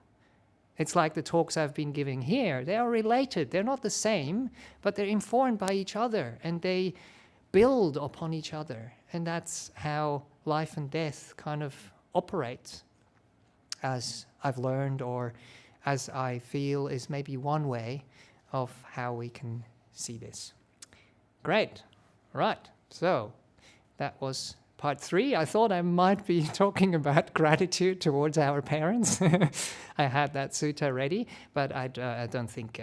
It's like the talks I've been giving here. They are related. They're not the same, but they're informed by each other and they build upon each other. And that's how life and death kind of operates, as I've learned, or as I feel is maybe one way of how we can see this. Great. Right. So that was part 3. I thought I might be talking about gratitude towards our parents. I had that sutta ready, but I don't think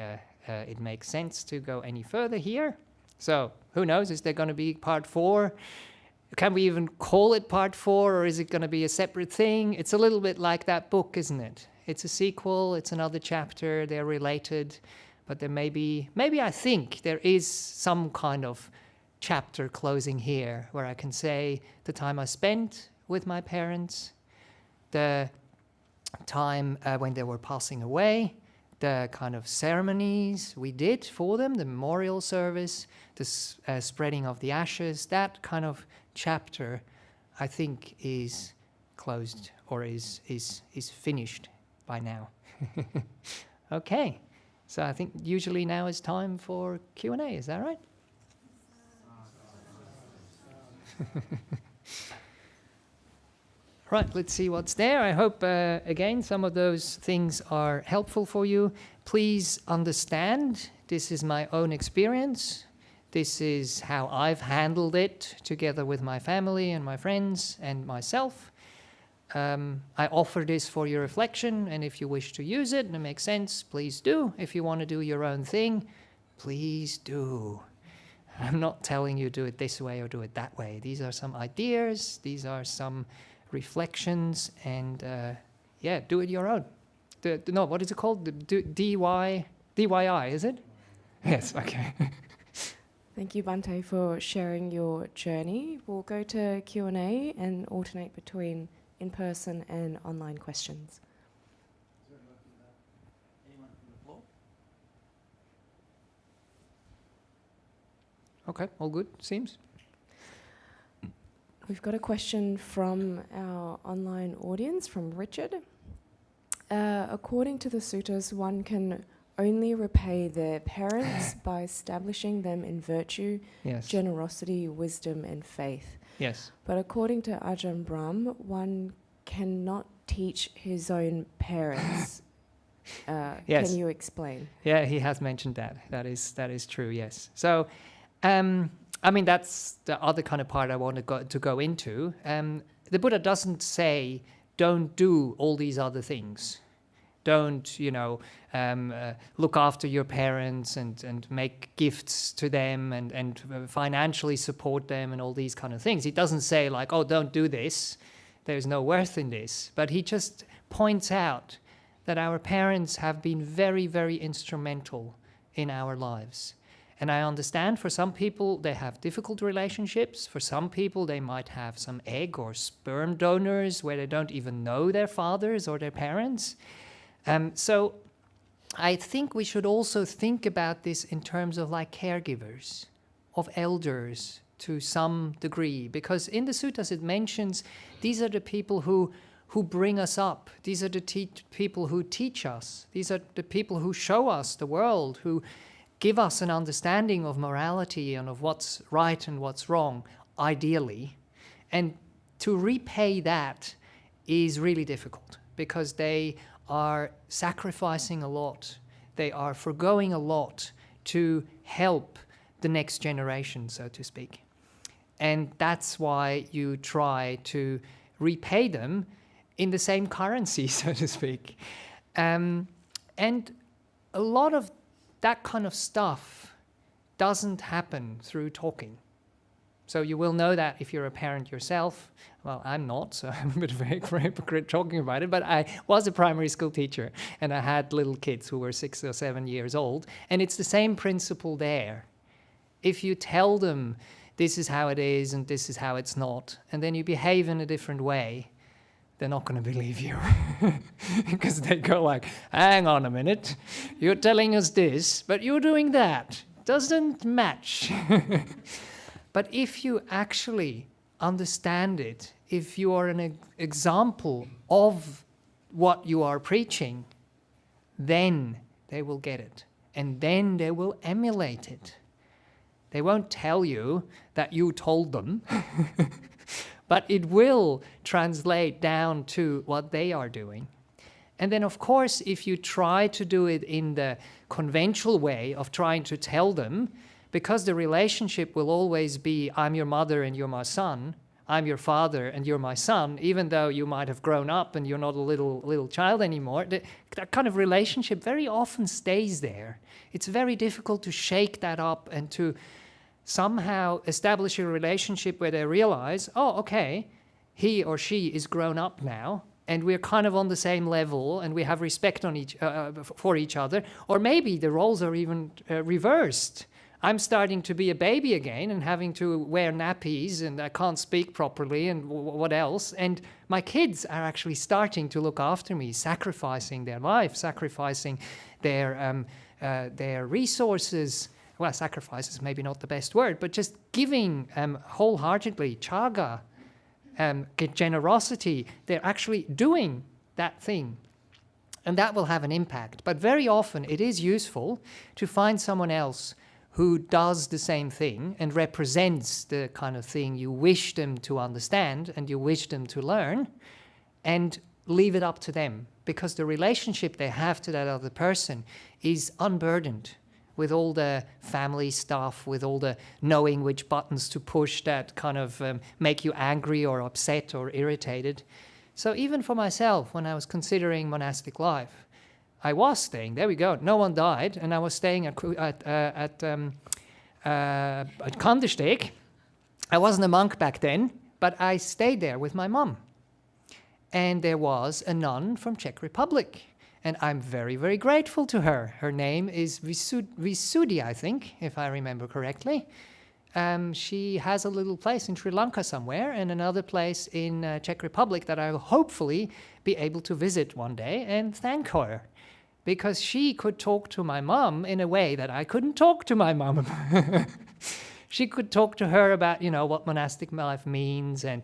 it makes sense to go any further here. So who knows, is there going to be part 4? Can we even call it part 4, or is it going to be a separate thing? It's a little bit like that book, isn't it? It's a sequel, it's another chapter, they're related, but there maybe I think there is some kind of chapter closing here where I can say the time I spent with my parents, the time when they were passing away, the kind of ceremonies we did for them, the memorial service, the spreading of the ashes, that kind of chapter I think is closed or is finished by now. Okay, so I think usually now is time for Q&A, is that right? Right, let's see what's there. I hope, again, some of those things are helpful for you. Please understand, this is my own experience. This is how I've handled it together with my family and my friends and myself. I offer this for your reflection, and if you wish to use it and it makes sense, please do. If you want to do your own thing, please do. I'm not telling you do it this way or do it that way. These are some ideas, these are some reflections, and yeah, do it your own. No, what is it called? DIY, is it? Yes, okay. Thank you, Bhante, for sharing your journey. We'll go to Q&A and alternate between in-person and online questions. Okay, all good, seems. We've got a question from our online audience, from Richard. According to the suttas, one can only repay their parents by establishing them in virtue, Yes. generosity, wisdom, and faith. Yes. But according to Ajahn Brahm, one cannot teach his own parents. Yes. Can you explain? Yeah, he has mentioned that. That is true, yes. So, I mean, that's the other kind of part I want to go into. The Buddha doesn't say, don't do all these other things. Don't, look after your parents and make gifts to them and financially support them and all these kind of things. He doesn't say like, oh, don't do this. There's no worth in this. But he just points out that our parents have been very, very instrumental in our lives. And I understand for some people they have difficult relationships. For some people they might have some egg or sperm donors where they don't even know their fathers or their parents. So I think we should also think about this in terms of like caregivers, of elders to some degree. Because in the suttas it mentions these are the people who bring us up. These are the people who teach us. These are the people who show us the world, who give us an understanding of morality and of what's right and what's wrong, ideally. And to repay that is really difficult because they are sacrificing a lot. They are forgoing a lot to help the next generation, so to speak. And that's why you try to repay them in the same currency, so to speak. And a lot of that kind of stuff doesn't happen through talking. So you will know that if you're a parent yourself. Well, I'm not, so I'm a bit of a hypocrite talking about it, but I was a primary school teacher and I had little kids who were 6 or 7 years old, and it's the same principle there. If you tell them this is how it is and this is how it's not, and then you behave in a different way, they're not going to believe you. Because they go like, hang on a minute, you're telling us this, but you're doing that. Doesn't match. But if you actually understand it, if you are an example of what you are preaching, then they will get it. And then they will emulate it. They won't tell you that you told them, but it will translate down to what they are doing. And then, of course, if you try to do it in the conventional way of trying to tell them, because the relationship will always be, I'm your mother and you're my son, I'm your father and you're my son, even though you might have grown up and you're not a little child anymore, that kind of relationship very often stays there. It's very difficult to shake that up and to somehow establish a relationship where they realize, oh, okay, he or she is grown up now, and we're kind of on the same level, and we have respect for each other. Or maybe the roles are even reversed. I'm starting to be a baby again and having to wear nappies, and I can't speak properly, and what else? And my kids are actually starting to look after me, sacrificing their life, sacrificing their resources. Well, sacrifice is maybe not the best word, but just giving wholeheartedly, chaga, generosity. They're actually doing that thing. And that will have an impact. But very often it is useful to find someone else who does the same thing and represents the kind of thing you wish them to understand and you wish them to learn, and leave it up to them. Because the relationship they have to that other person is unburdened with all the family stuff, with all the knowing which buttons to push that kind of make you angry or upset or irritated. So even for myself, when I was considering monastic life, I was staying, there we go, no one died, and I was staying at Kandersteg. I wasn't a monk back then, but I stayed there with my mum. And there was a nun from Czech Republic. And I'm very, very grateful to her. Her name is Visudhi, I think, if I remember correctly. She has a little place in Sri Lanka somewhere and another place in Czech Republic that I'll hopefully be able to visit one day and thank her. Because she could talk to my mum in a way that I couldn't talk to my mum. She could talk to her about, what monastic life means and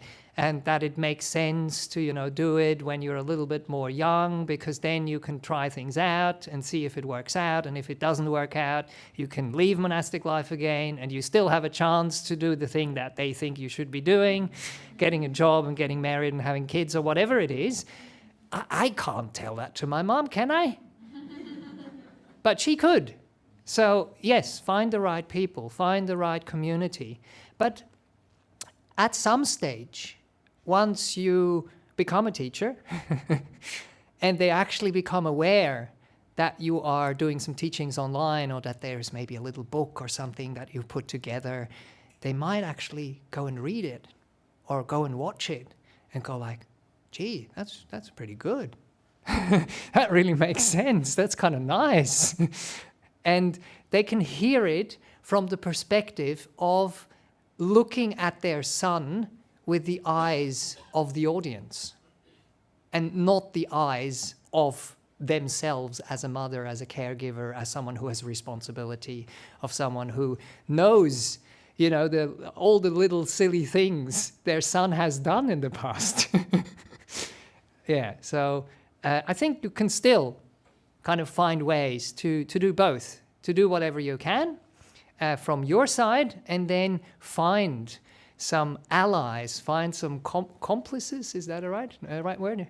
that it makes sense to, do it when you're a little bit more young, because then you can try things out and see if it works out. And if it doesn't work out, you can leave monastic life again and you still have a chance to do the thing that they think you should be doing, getting a job and getting married and having kids or whatever it is. I can't tell that to my mom, can I? But she could. So yes, find the right people, find the right community. But at some stage, once you become a teacher and they actually become aware that you are doing some teachings online or that there's maybe a little book or something that you put together, they might actually go and read it or go and watch it and go like, gee, that's pretty good. That really makes sense. That's kind of nice. And they can hear it from the perspective of looking at their son with the eyes of the audience and not the eyes of themselves as a mother, as a caregiver, as someone who has responsibility, of someone who knows, all the little silly things their son has done in the past. Yeah, so I think you can still kind of find ways to do both, to do whatever you can from your side, and then find some allies, find some complices, is that a right word?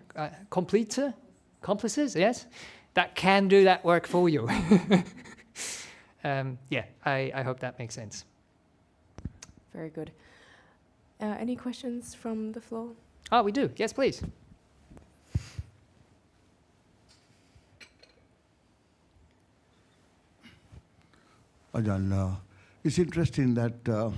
Complices, yes, that can do that work for you. I hope that makes sense. Very good. Any questions from the floor? Oh, we do. Yes, please. Ajahn. It's interesting that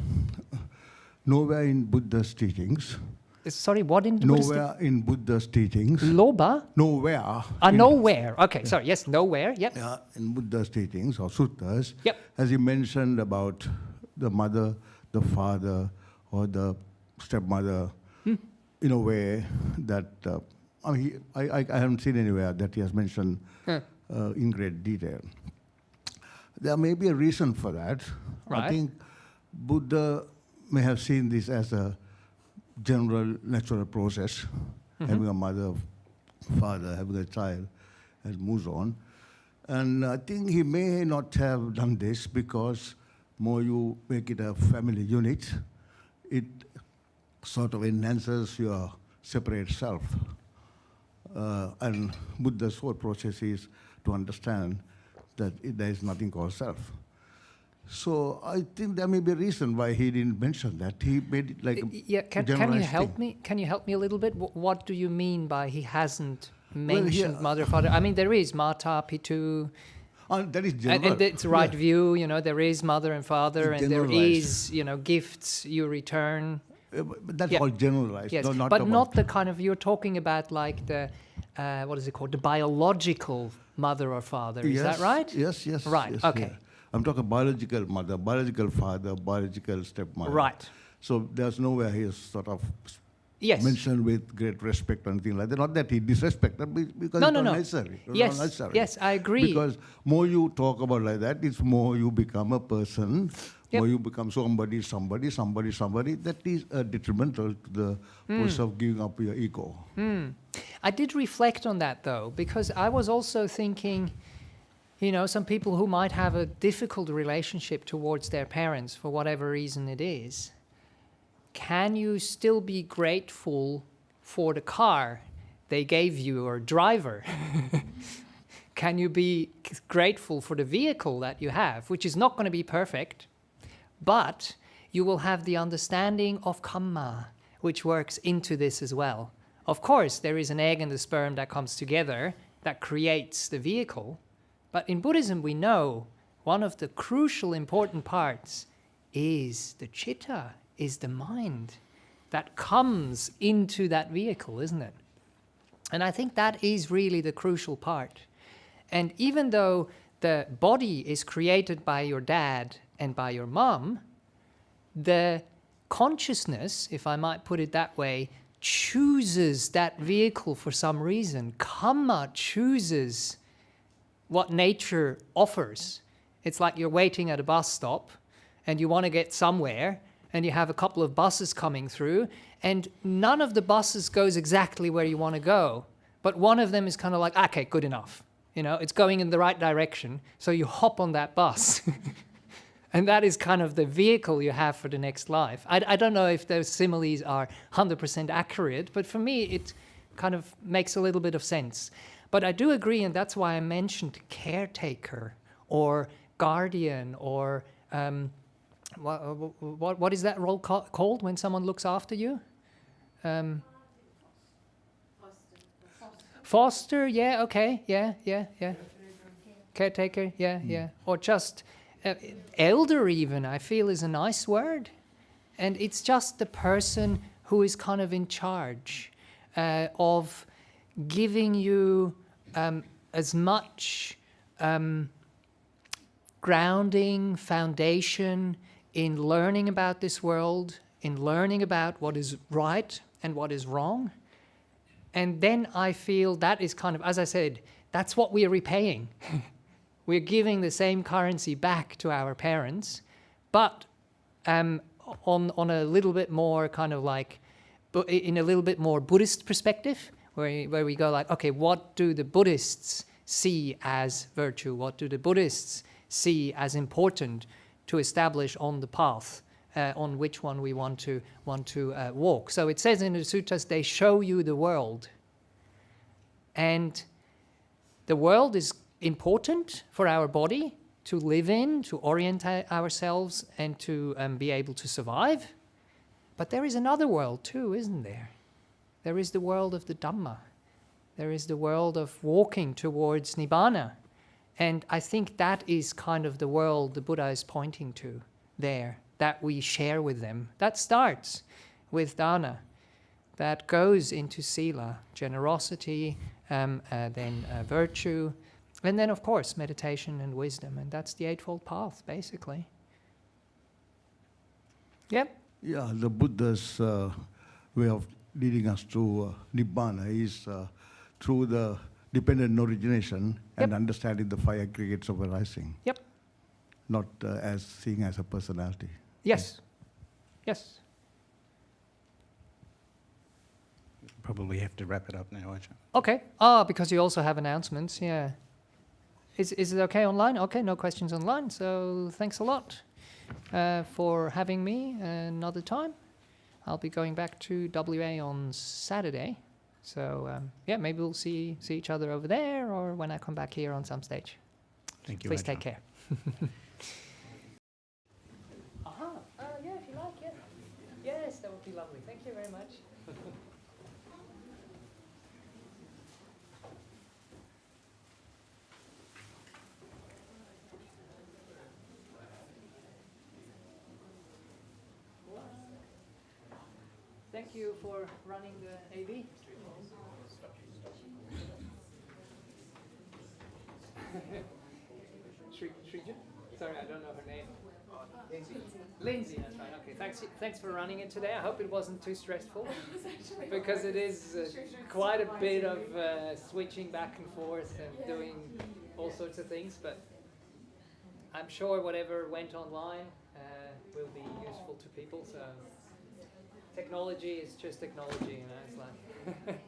nowhere in Buddha's teachings, Sorry, what in the Buddhist nowhere in Buddha's teachings, Loba? nowhere. Nowhere. Okay, sorry. Yes, nowhere. Yep. Yeah, in Buddha's teachings or suttas, Yep. as he mentioned about the mother, the father, or the stepmother, in a way that I haven't seen anywhere that he has mentioned in great detail. There may be a reason for that. Right. I think Buddha may have seen this as a general natural process, having a mother, father, having a child, and moves on. And I think he may not have done this because more you make it a family unit, it sort of enhances your separate self. And Buddha's whole process is to understand that there is nothing called self. So I think there may be a reason why he didn't mention that. He made it like can you help me? Can you help me a little bit? What do you mean by he hasn't mentioned mother, father? I mean, there is Mata, Pitu. That is general. And it's the right view, there is mother and father, and there is, gifts you return. But that's all generalized. Yes, not but not the kind of, you're talking about like the, what is it called? The biological mother or father, is that right? Yes. Right, yes, okay. Yeah. I'm talking biological mother, biological father, biological stepmother. Right. So there's nowhere he is sort of Yes. mentioned with great respect or anything like that. Not that he disrespected, because it's not necessary. Yes, not necessary. yes, I agree. Because more you talk about like that, it's more you become a person, more you become somebody. That is detrimental to the process of giving up your ego. I did reflect on that, though, because I was also thinking, some people who might have a difficult relationship towards their parents for whatever reason it is, can you still be grateful for the car they gave you or driver? Can you be grateful for the vehicle that you have, which is not going to be perfect, but you will have the understanding of karma, which works into this as well. Of course, there is an egg and the sperm that comes together that creates the vehicle, but in Buddhism we know one of the crucial important parts is the citta, is the mind that comes into that vehicle, isn't it? And I think that is really the crucial part. And even though the body is created by your dad and by your mom, the consciousness, if I might put it that way, chooses that vehicle for some reason. Karma chooses what nature offers. It's like you're waiting at a bus stop and you want to get somewhere, and you have a couple of buses coming through, and none of the buses goes exactly where you want to go. But one of them is kind of like, okay, good enough. It's going in the right direction, so you hop on that bus. And that is kind of the vehicle you have for the next life. I don't know if those similes are 100% accurate, but for me, it kind of makes a little bit of sense. But I do agree, and that's why I mentioned caretaker or guardian or... What is that role called when someone looks after you? Foster, yeah, okay, yeah. Caretaker, yeah. Or just elder even, I feel is a nice word. And it's just the person who is kind of in charge of giving you as much grounding, foundation, in learning about this world, in learning about what is right and what is wrong. And then I feel that is kind of, as I said, that's what we are repaying. We're giving the same currency back to our parents, but on a little bit more kind of like, in a little bit more Buddhist perspective, where we go like, okay, what do the Buddhists see as virtue? What do the Buddhists see as important to establish on the path on which one we want to walk? So it says in the suttas, they show you the world. And the world is important for our body to live in, to orient ourselves and to be able to survive. But there is another world too, isn't there? There is the world of the Dhamma. There is the world of walking towards Nibbana. And I think that is kind of the world the Buddha is pointing to there, that we share with them. That starts with dana, that goes into sila, generosity, then virtue, and then, of course, meditation and wisdom. And that's the Eightfold Path, basically. Yep. Yeah, the Buddha's way of leading us to Nibbana is through the dependent origination and understanding the five aggregates of arising. Yep. Not as seeing as a personality. Yes. Yes. Probably have to wrap it up now, Ajahn. Okay. Because you also have announcements, yeah. Is it okay online? Okay, no questions online. So thanks a lot for having me another time. I'll be going back to WA on Saturday. So yeah, maybe we'll see each other over there or when I come back here on some stage. Thank you, Please Ajahn. take care. Yeah, if you like, yeah. Yes, that would be lovely. Thank you very much. Thank you for running the AV. Shrija? Sorry, I don't know her name. Lindsay, that's right. Okay, thanks for running it today. I hope it wasn't too stressful, because it is quite a bit of switching back and forth and doing all sorts of things. But I'm sure whatever went online will be useful to people. So technology is just technology, you know. It's like